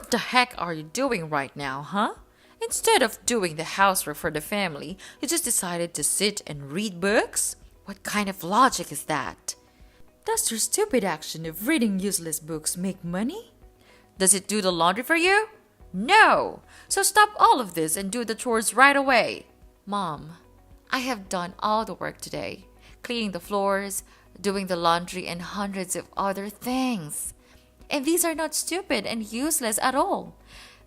What the heck are you doing right now, huh? Instead of doing the housework for the family, you just decided to sit and read books? What kind of logic is that? Does your stupid action of reading useless books make money? Does it do the laundry for you? No! So stop all of this and do the chores right away. Mom, I have done all the work today. Cleaning the floors, doing the laundry, and hundreds of other things. And these are not stupid and useless at all.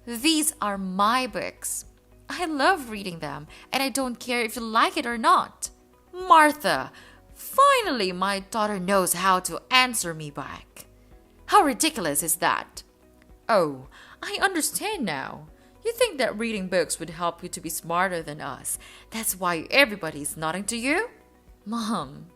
These are my books. I love reading them, and I don't care if you like it or not. Martha, finally my daughter knows how to answer me back. How ridiculous is that? Oh, I understand now. You think that reading books would help you to be smarter than us. That's why everybody is nodding to you? Mom,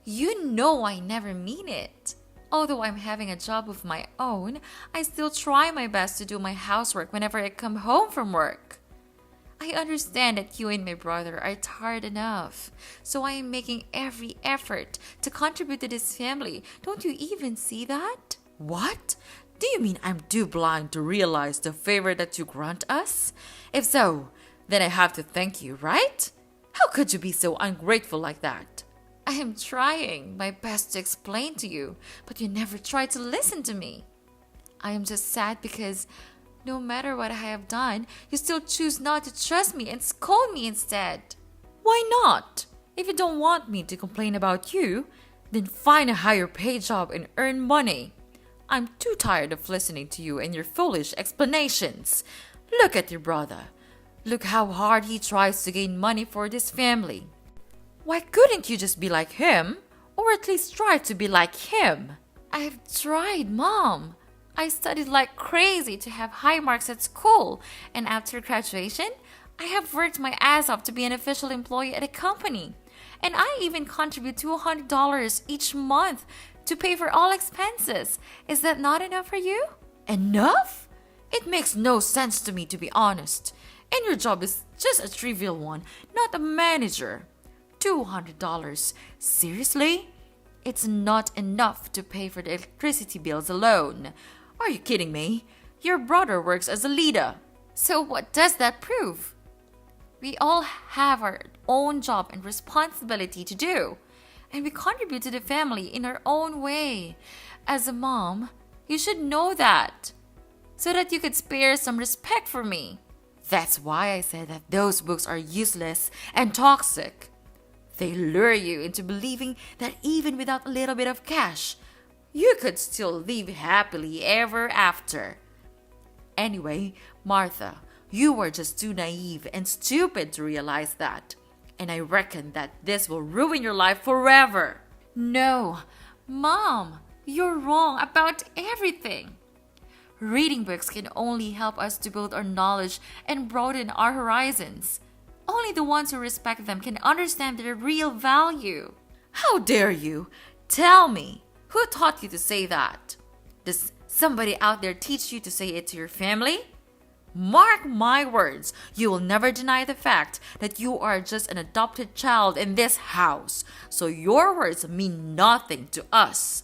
you know I never mean it. Although I'm having a job of my own, I still try my best to do my housework whenever I come home from work. I understand that you and my brother are tired enough, so I am making every effort to contribute to this family. Don't you even see that? What? Do you mean I'm too blind to realize the favor that you grant us? If so, then I have to thank you, right? How could you be so ungrateful like that? I am trying my best to explain to you, but you never try to listen to me. I am just sad because no matter what I have done, you still choose not to trust me and scold me instead. Why not? If you don't want me to complain about you, then find a higher paid job and earn money. I'm too tired of listening to you and your foolish explanations. Look at your brother. Look how hard he tries to gain money for this family. Why couldn't you just be like him? Or at least try to be like him? I've tried, Mom. I studied like crazy to have high marks at school, and after graduation, I have worked my ass off to be an official employee at a company. And I even contribute $200 each month to pay for all expenses. Is that not enough for you? Enough? It makes no sense to me, to be honest. And your job is just a trivial one, not a manager. $200. Seriously? It's not enough to pay for the electricity bills alone. Are you kidding me? Your brother works as a leader. So what does that prove? We all have our own job and responsibility to do. And we contribute to the family in our own way. As a mom, you should know that. So that you could spare some respect for me. That's why I said that those books are useless and toxic. They lure you into believing that even without a little bit of cash, you could still live happily ever after. Anyway, Martha, you were just too naive and stupid to realize that. And I reckon that this will ruin your life forever. No, Mom, you're wrong about everything. Reading books can only help us to build our knowledge and broaden our horizons. Only the ones who respect them can understand their real value. How dare you? Tell me, who taught you to say that? Does somebody out there teach you to say it to your family? Mark my words, you will never deny the fact that you are just an adopted child in this house, so your words mean nothing to us.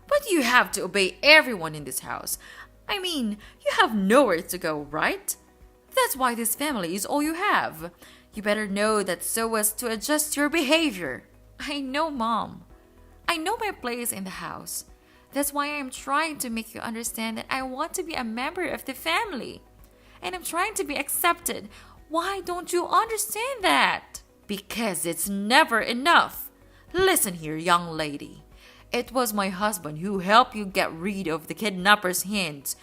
But you have to obey everyone in this house. I mean, you have nowhere to go, right? That's why this family is all you have. You better know that so as to adjust your behavior. I know, Mom. I know my place in the house. That's why I'm trying to make you understand that I want to be a member of the family. And I'm trying to be accepted. Why don't you understand that? Because it's never enough. Listen here, young lady. It was my husband who helped you get rid of the kidnapper's hands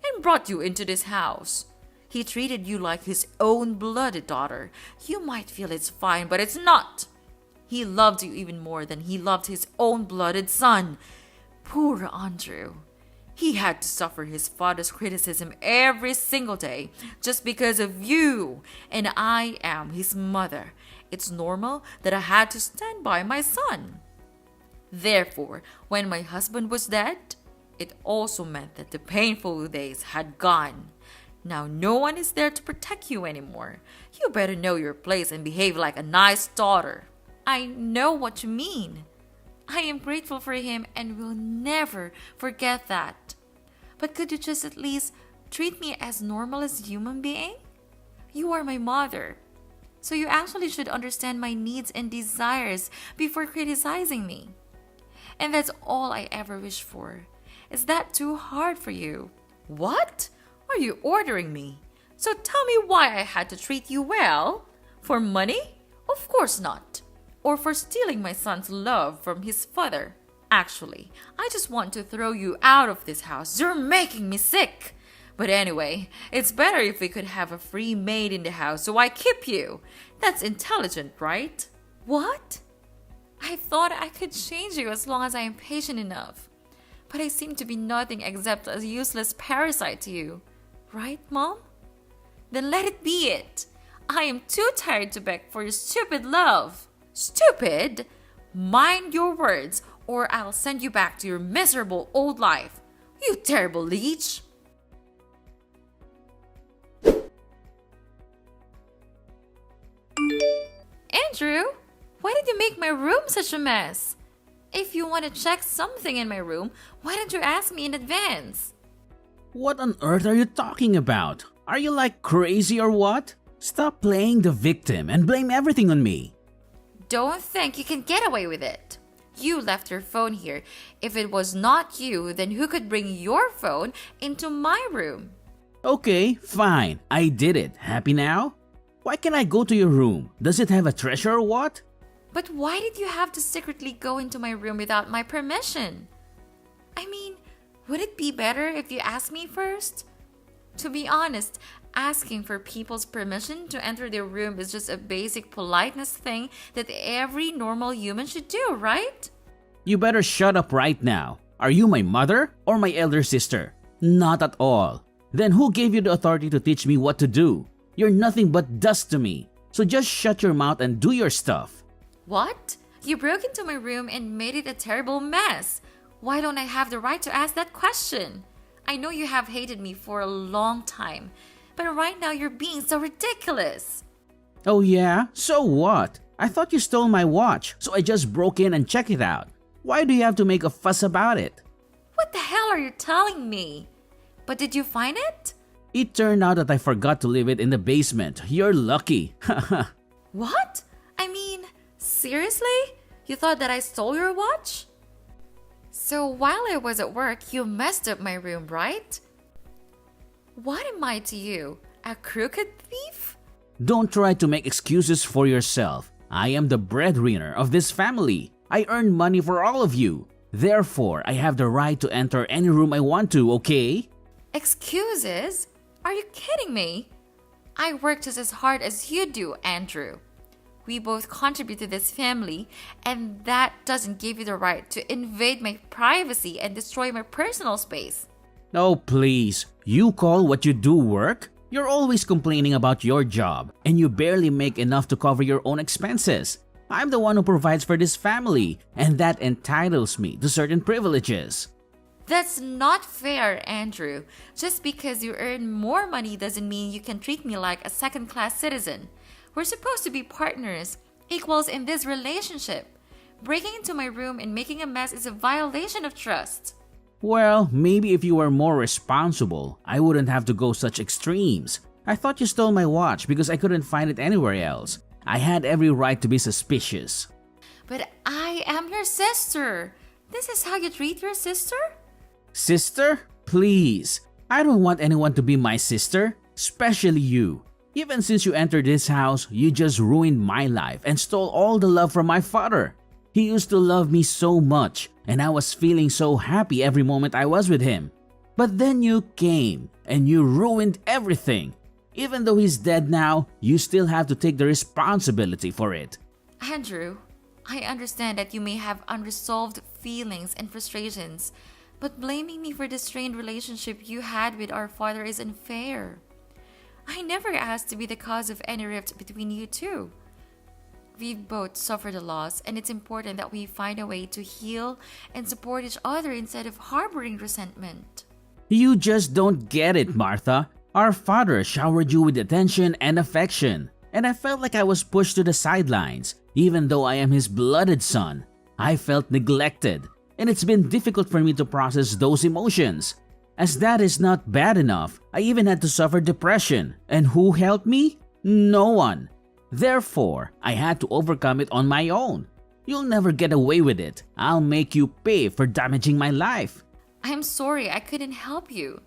and brought you into this house. He treated you like his own blooded daughter. You might feel it's fine, but it's not. He loved you even more than he loved his own blooded son. Poor Andrew. He had to suffer his father's criticism every single day just because of you. And I am his mother. It's normal that I had to stand by my son. Therefore, when my husband was dead, it also meant that the painful days had gone. Now no one is there to protect you anymore. You better know your place and behave like a nice daughter. I know what you mean. I am grateful for him and will never forget that. But could you just at least treat me as normal as a human being? You are my mother. So you actually should understand my needs and desires before criticizing me. And that's all I ever wish for. Is that too hard for you? What? Are you ordering me? So tell me why I had to treat you well? For money? Of course not. Or for stealing my son's love from his father? Actually, I just want to throw you out of this house. You're making me sick. But anyway, it's better if we could have a free maid in the house, so I keep you. That's intelligent, right? What? I thought I could change you as long as I am patient enough. But I seem to be nothing except a useless parasite to you. Right, Mom? Then let it be it. I am too tired to beg for your stupid love. Stupid? Mind your words, or I'll send you back to your miserable old life. You terrible leech. Andrew, why did you make my room such a mess? If you want to check something in my room, why don't you ask me in advance? What on earth are you talking about? Are you like crazy or what? Stop playing the victim and blame everything on me. Don't think you can get away with it. You left your phone here. If it was not you, then who could bring your phone into my room? Okay, fine. I did it. Happy now? Why can't I go to your room? Does it have a treasure or what? But why did you have to secretly go into my room without my permission? I mean, would it be better if you asked me first? To be honest, asking for people's permission to enter their room is just a basic politeness thing that every normal human should do, right? You better shut up right now. Are you my mother or my elder sister? Not at all. Then who gave you the authority to teach me what to do? You're nothing but dust to me. So just shut your mouth and do your stuff. What? You broke into my room and made it a terrible mess. Why don't I have the right to ask that question? I know you have hated me for a long time, but right now you're being so ridiculous. Oh yeah? So what? I thought you stole my watch, so I just broke in and checked it out. Why do you have to make a fuss about it? What the hell are you telling me? But did you find it? It turned out that I forgot to leave it in the basement. You're lucky. What? I mean, seriously? You thought that I stole your watch? So while I was at work, you messed up my room, right? What am I to you? A crooked thief? Don't try to make excuses for yourself. I am the breadwinner of this family. I earn money for all of you. Therefore, I have the right to enter any room I want to, okay? Excuses? Are you kidding me? I work just as hard as you do, Andrew. We both contribute to this family, and that doesn't give you the right to invade my privacy and destroy my personal space. Oh, please. You call what you do work? You're always complaining about your job, and you barely make enough to cover your own expenses. I'm the one who provides for this family, and that entitles me to certain privileges. That's not fair, Andrew. Just because you earn more money doesn't mean you can treat me like a second-class citizen. We're supposed to be partners, equals in this relationship. Breaking into my room and making a mess is a violation of trust. Well, maybe if you were more responsible, I wouldn't have to go such extremes. I thought you stole my watch because I couldn't find it anywhere else. I had every right to be suspicious. But I am your sister. This is how you treat your sister? Sister? Please. I don't want anyone to be my sister, especially you. Even since you entered this house, you just ruined my life and stole all the love from my father. He used to love me so much, and I was feeling so happy every moment I was with him. But then you came, and you ruined everything. Even though he's dead now, you still have to take the responsibility for it. Andrew, I understand that you may have unresolved feelings and frustrations, but blaming me for the strained relationship you had with our father is unfair. I never asked to be the cause of any rift between you two. We've both suffered a loss, and it's important that we find a way to heal and support each other instead of harboring resentment. You just don't get it, Martha. Our father showered you with attention and affection, and I felt like I was pushed to the sidelines. Even though I am his blooded son, I felt neglected, and it's been difficult for me to process those emotions. As that is not bad enough, I even had to suffer depression. And who helped me? No one. Therefore, I had to overcome it on my own. You'll never get away with it. I'll make you pay for damaging my life. I'm sorry I couldn't help you.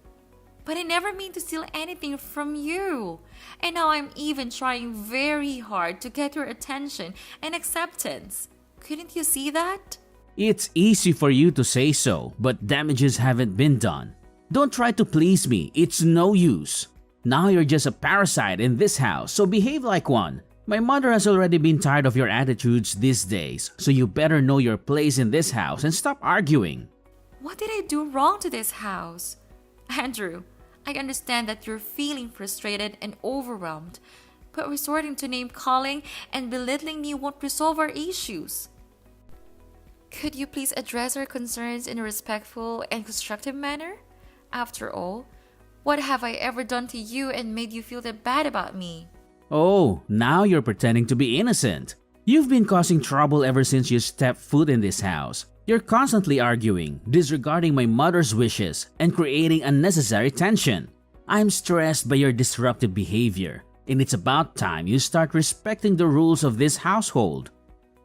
But I never mean to steal anything from you. And now I'm even trying very hard to get your attention and acceptance. Couldn't you see that? It's easy for you to say so, but damages haven't been done. Don't try to please me, it's no use. Now you're just a parasite in this house, so behave like one. My mother has already been tired of your attitudes these days, so you better know your place in this house and stop arguing. What did I do wrong to this house? Andrew, I understand that you're feeling frustrated and overwhelmed, but resorting to name-calling and belittling me won't resolve our issues. Could you please address our concerns in a respectful and constructive manner? After all, what have I ever done to you and made you feel that bad about me? Oh, now you're pretending to be innocent. You've been causing trouble ever since you stepped foot in this house. You're constantly arguing, disregarding my mother's wishes, and creating unnecessary tension. I'm stressed by your disruptive behavior, and it's about time you start respecting the rules of this household.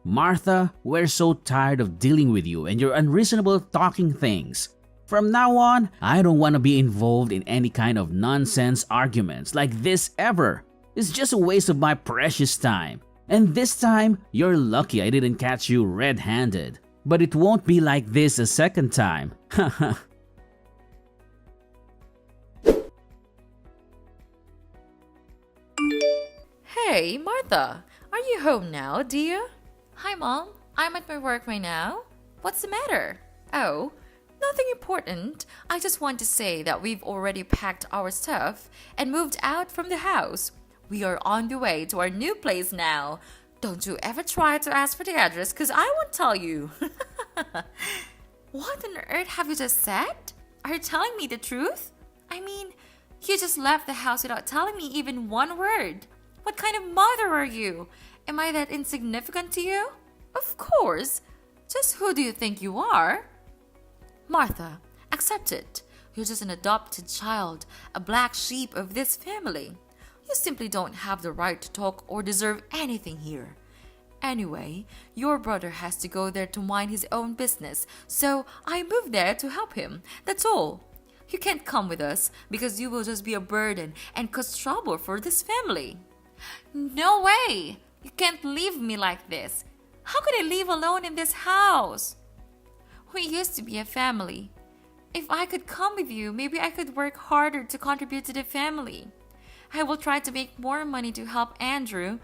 Martha, we're so tired of dealing with you and your unreasonable talking things. From now on, I don't want to be involved in any kind of nonsense arguments like this ever. It's just a waste of my precious time. And this time, you're lucky I didn't catch you red-handed. But it won't be like this a second time. Haha. Hey, Martha, are you home now, dear? Hi, Mom. I'm at my work right now. What's the matter? Oh, nothing important. I just want to say that we've already packed our stuff and moved out from the house. We are on the way to our new place now. Don't you ever try to ask for the address because I won't tell you. What on earth have you just said? Are you telling me the truth? I mean, you just left the house without telling me even one word. What kind of mother are you? Am I that insignificant to you? Of course. Just who do you think you are? Martha, accept it. You're just an adopted child, a black sheep of this family. You simply don't have the right to talk or deserve anything here. Anyway, your brother has to go there to mind his own business, so I moved there to help him. That's all. You can't come with us because you will just be a burden and cause trouble for this family. No way! You can't leave me like this. How could I live alone in this house? We used to be a family. If I could come with you, maybe I could work harder to contribute to the family. I will try to make more money to help Andrew.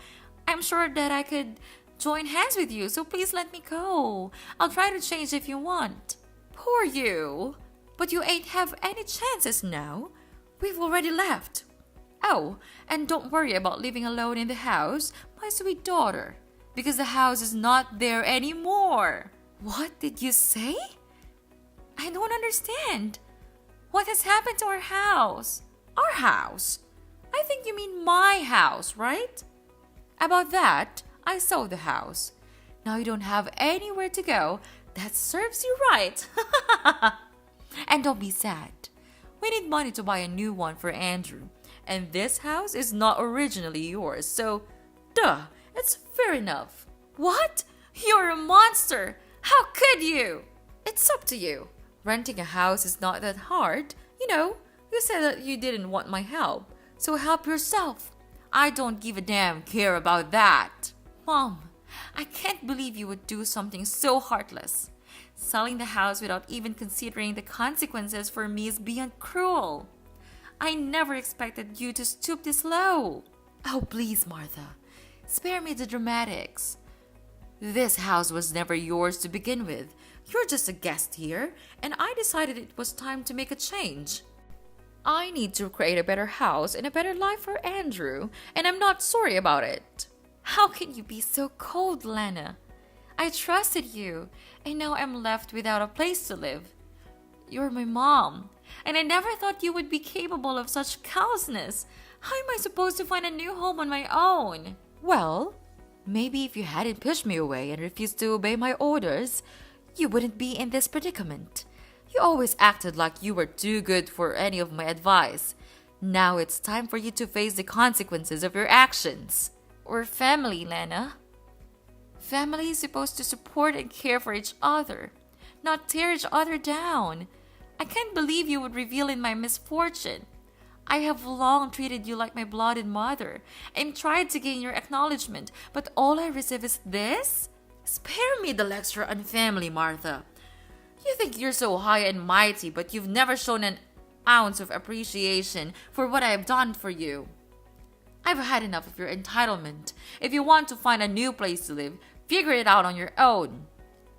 I'm sure that I could join hands with you, so please let me go. I'll try to change if you want. Poor you. But you ain't have any chances now. We've already left. Oh, and don't worry about living alone in the house, my sweet daughter, because the house is not there anymore. What did you say? I don't understand. What has happened to our house? Our house? I think you mean my house, right? About that, I sold the house. Now you don't have anywhere to go. That serves you right. And don't be sad. We need money to buy a new one for Andrew. And this house is not originally yours, so duh, it's fair enough. What? You're a monster! How could you? It's up to you. Renting a house is not that hard. You said that you didn't want my help, so help yourself. I don't give a damn care about that. Mom, I can't believe you would do something so heartless. Selling the house without even considering the consequences for me is beyond cruel. I never expected you to stoop this low. Oh, please, Martha. Spare me the dramatics. This house was never yours to begin with. You're just a guest here, and I decided it was time to make a change. I need to create a better house and a better life for Andrew, and I'm not sorry about it. How can you be so cold, Lana? I trusted you, and now I'm left without a place to live. You're my mom, and I never thought you would be capable of such callousness. How am I supposed to find a new home on my own? Well, maybe if you hadn't pushed me away and refused to obey my orders, you wouldn't be in this predicament. You always acted like you were too good for any of my advice. Now it's time for you to face the consequences of your actions. We're family, Lena. Family is supposed to support and care for each other, not tear each other down. I can't believe you would reveal in my misfortune. I have long treated you like my blooded mother and tried to gain your acknowledgement, but all I receive is this? Spare me the lecture on family, Martha. You think you're so high and mighty, but you've never shown an ounce of appreciation for what I have done for you. I've had enough of your entitlement. If you want to find a new place to live, figure it out on your own.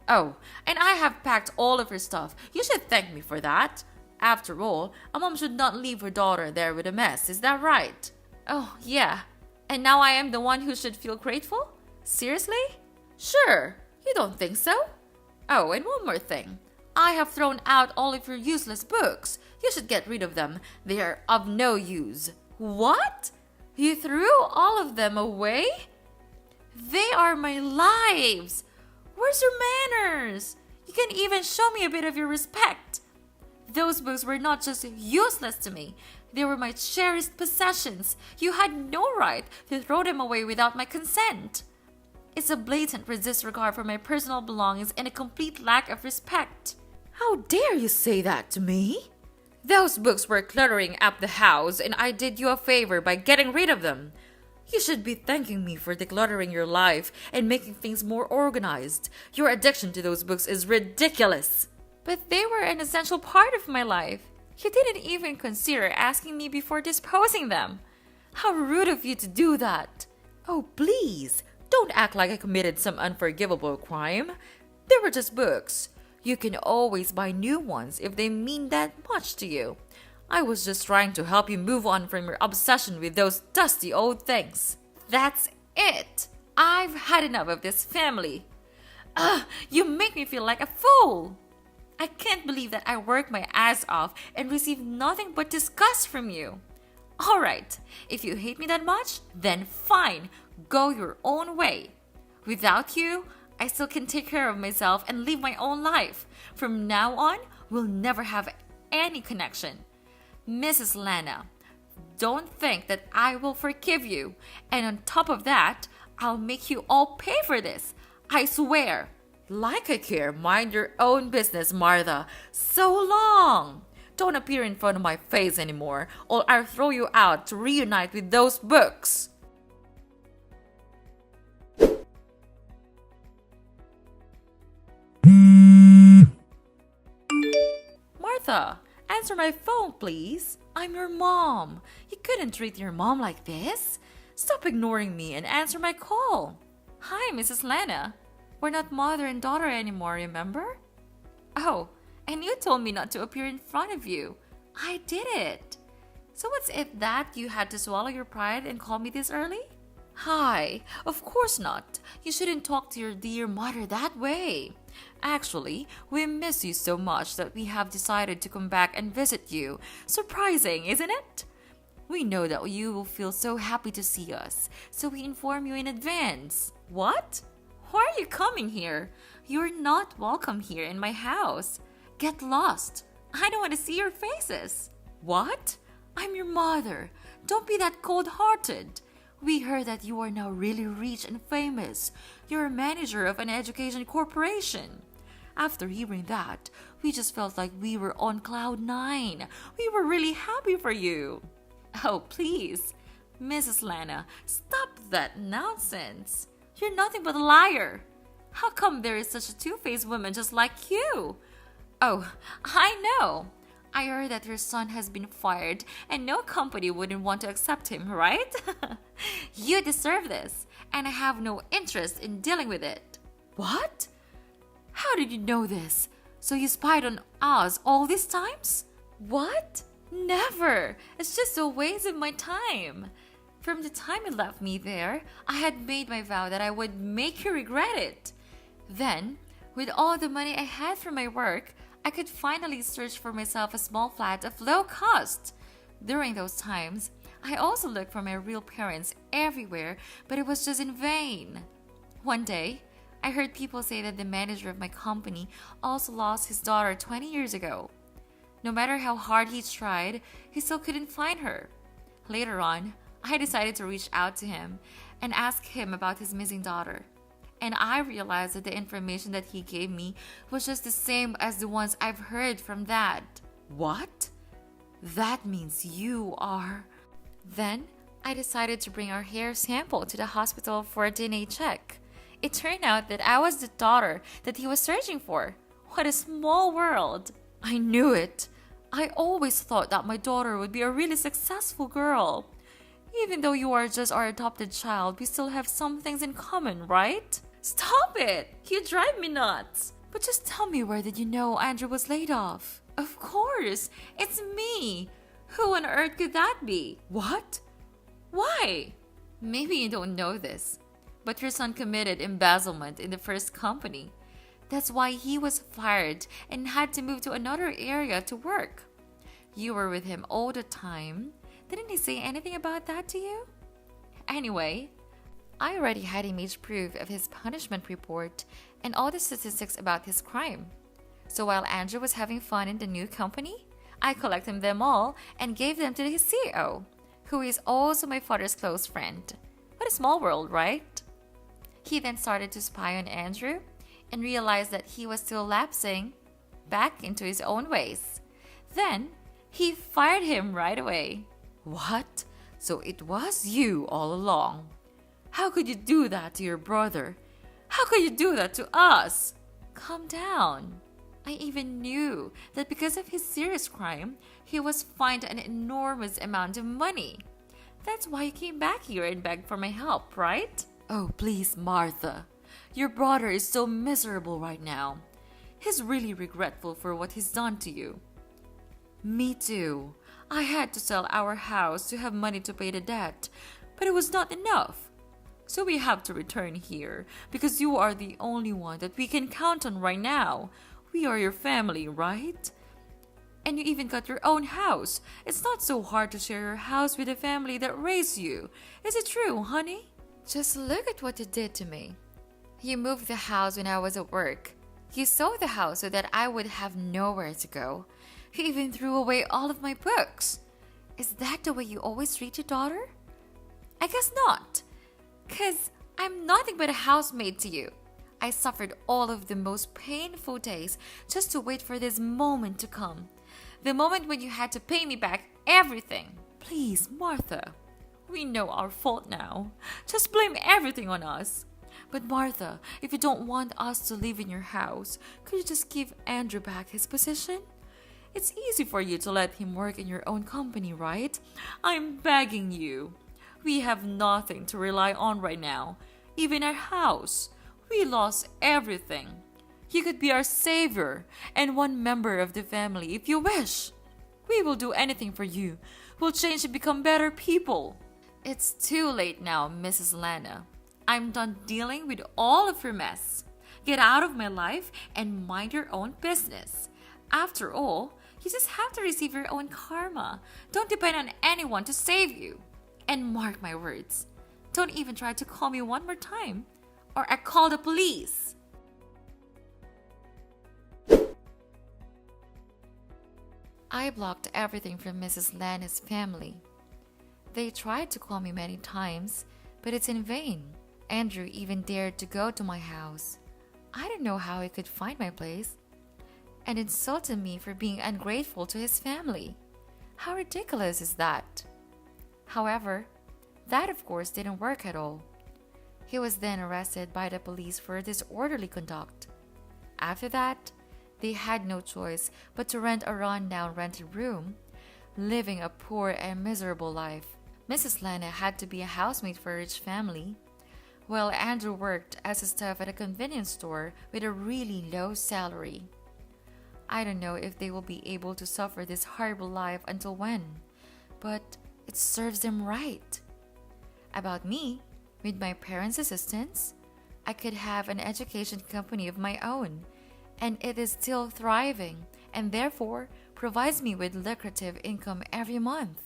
Oh, and I have packed all of your stuff. You should thank me for that. After all, a mom should not leave her daughter there with a mess. Is that right? Oh, yeah. And now I am the one who should feel grateful? Seriously? Sure. You don't think so? Oh, and one more thing. I have thrown out all of your useless books. You should get rid of them. They are of no use. What? You threw all of them away? They are my lives. Where's your manners? You can even show me a bit of your respect. Those books were not just useless to me. They were my cherished possessions. You had no right to throw them away without my consent. It's a blatant disregard for my personal belongings and a complete lack of respect. How dare you say that to me? Those books were cluttering up the house, and I did you a favor by getting rid of them. You should be thanking me for decluttering your life and making things more organized. Your addiction to those books is ridiculous. But they were an essential part of my life. You didn't even consider asking me before disposing them. How rude of you to do that. Oh, please, don't act like I committed some unforgivable crime. They were just books. You can always buy new ones if they mean that much to you. I was just trying to help you move on from your obsession with those dusty old things. That's it. I've had enough of this family. You make me feel like a fool. I can't believe that I worked my ass off and received nothing but disgust from you. All right, if you hate me that much, then fine, go your own way. Without you, I still can take care of myself and live my own life. From now on, we'll never have any connection. Mrs. Lana, don't think that I will forgive you. And on top of that, I'll make you all pay for this. I swear. Like I care, mind your own business, Martha. So long. Don't appear in front of my face anymore, or I'll throw you out to reunite with those books. Martha, answer my phone, please. I'm your mom. You couldn't treat your mom like this. Stop ignoring me and answer my call. Hi, Mrs. Lana. We're not mother and daughter anymore, remember? Oh, and you told me not to appear in front of you. I did it. So what's it that you had to swallow your pride and call me this early? Hi, of course not. You shouldn't talk to your dear mother that way. Actually, we miss you so much that we have decided to come back and visit you. Surprising, isn't it? We know that you will feel so happy to see us, so we inform you in advance. What? Why are you coming here? You're not welcome here in my house. Get lost. I don't want to see your faces. What? I'm your mother. Don't be that cold-hearted. We heard that you are now really rich and famous. You're a manager of an education corporation. After hearing that, we just felt like we were on cloud nine. We were really happy for you. Oh, please. Mrs. Lana, stop that nonsense. You're nothing but a liar. How come there is such a two-faced woman just like you? Oh, I know. I heard that your son has been fired and no company wouldn't want to accept him, right? You deserve this, and I have no interest in dealing with it. What? How did you know this? So you spied on us all these times? What? Never. It's just a waste of my time. From the time you left me there, I had made my vow that I would make you regret it. Then, with all the money I had from my work, I could finally search for myself a small flat of low cost. During those times, I also looked for my real parents everywhere, but it was just in vain. One day, I heard people say that the manager of my company also lost his daughter 20 years ago. No matter how hard he tried, he still couldn't find her. Later on, I decided to reach out to him and ask him about his missing daughter. And I realized that the information that he gave me was just the same as the ones I've heard from Dad. What? That means you are... Then, I decided to bring our hair sample to the hospital for a DNA check. It turned out that I was the daughter that he was searching for. What a small world. I knew it. I always thought that my daughter would be a really successful girl. Even though you are just our adopted child, we still have some things in common, right? Stop it! You drive me nuts! But just tell me, where did you know Andrew was laid off? Of course! It's me! Who on earth could that be? What? Why? Maybe you don't know this, but your son committed embezzlement in the first company. That's why he was fired and had to move to another area to work. You were with him all the time. Didn't he say anything about that to you? Anyway, I already had image proof of his punishment report and all the statistics about his crime. So while Andrew was having fun in the new company, I collected them all and gave them to his CEO, who is also my father's close friend. What a small world, right? He then started to spy on Andrew and realized that he was still lapsing back into his own ways. Then, he fired him right away. What? So it was you all along. How could you do that to your brother? How could you do that to us? Calm down. I even knew that because of his serious crime, he was fined an enormous amount of money. That's why you came back here and begged for my help, right? Oh, please, Martha. Your brother is so miserable right now. He's really regretful for what he's done to you. Me too. I had to sell our house to have money to pay the debt, but it was not enough. So we have to return here because you are the only one that we can count on right now. We are your family, right? And you even got your own house. It's not so hard to share your house with the family that raised you. Is it true, honey? Just look at what you did to me. You moved the house when I was at work. You sold the house so that I would have nowhere to go. You even threw away all of my books. Is that the way you always treat your daughter? I guess not. 'Cause I'm nothing but a housemaid to you. I suffered all of the most painful days just to wait for this moment to come. The moment when you had to pay me back everything. Please, Martha. We know our fault now. Just blame everything on us. But Martha, if you don't want us to live in your house, could you just give Andrew back his position? It's easy for you to let him work in your own company, right? I'm begging you. We have nothing to rely on right now. Even our house. We lost everything. You could be our savior and one member of the family if you wish. We will do anything for you. We'll change and become better people. It's too late now, Mrs. Lana. I'm done dealing with all of your mess. Get out of my life and mind your own business. After all, you just have to receive your own karma. Don't depend on anyone to save you. And mark my words, don't even try to call me one more time, or I call the police. I blocked everything from Mrs. Lana's family. They tried to call me many times, but it's in vain. Andrew even dared to go to my house. I don't know how he could find my place, and insulted me for being ungrateful to his family. How ridiculous is that? However, that of course didn't work at all. He was then arrested by the police for disorderly conduct. After that, they had no choice but to rent a run-down rented room, living a poor and miserable life. Mrs. Lana had to be a housemaid for a rich family, while Andrew worked as a staff at a convenience store with a really low salary. I don't know if they will be able to suffer this horrible life until when, but it serves them right. About me, with my parents' assistance, I could have an education company of my own, and it is still thriving and therefore provides me with lucrative income every month.